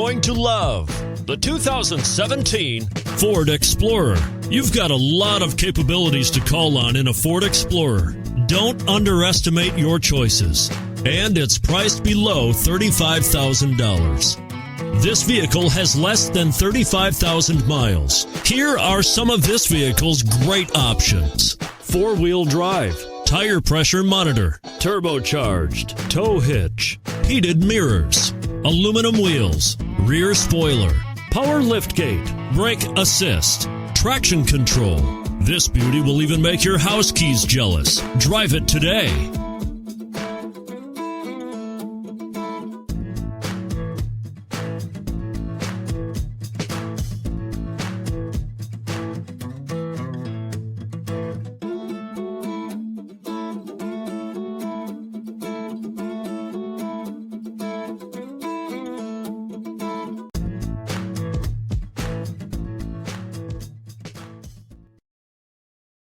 Going to love the 2017 Ford Explorer. You've got a lot of capabilities to call on in a Ford Explorer. Don't underestimate your choices. And it's priced below $35,000. This vehicle has less than 35,000 miles. Here are some of this vehicle's great options: four-wheel drive, tire pressure monitor, turbocharged, tow hitch, heated mirrors, aluminum wheels, rear spoiler, power liftgate, brake assist, traction control. This beauty will even make your house keys jealous. Drive it today.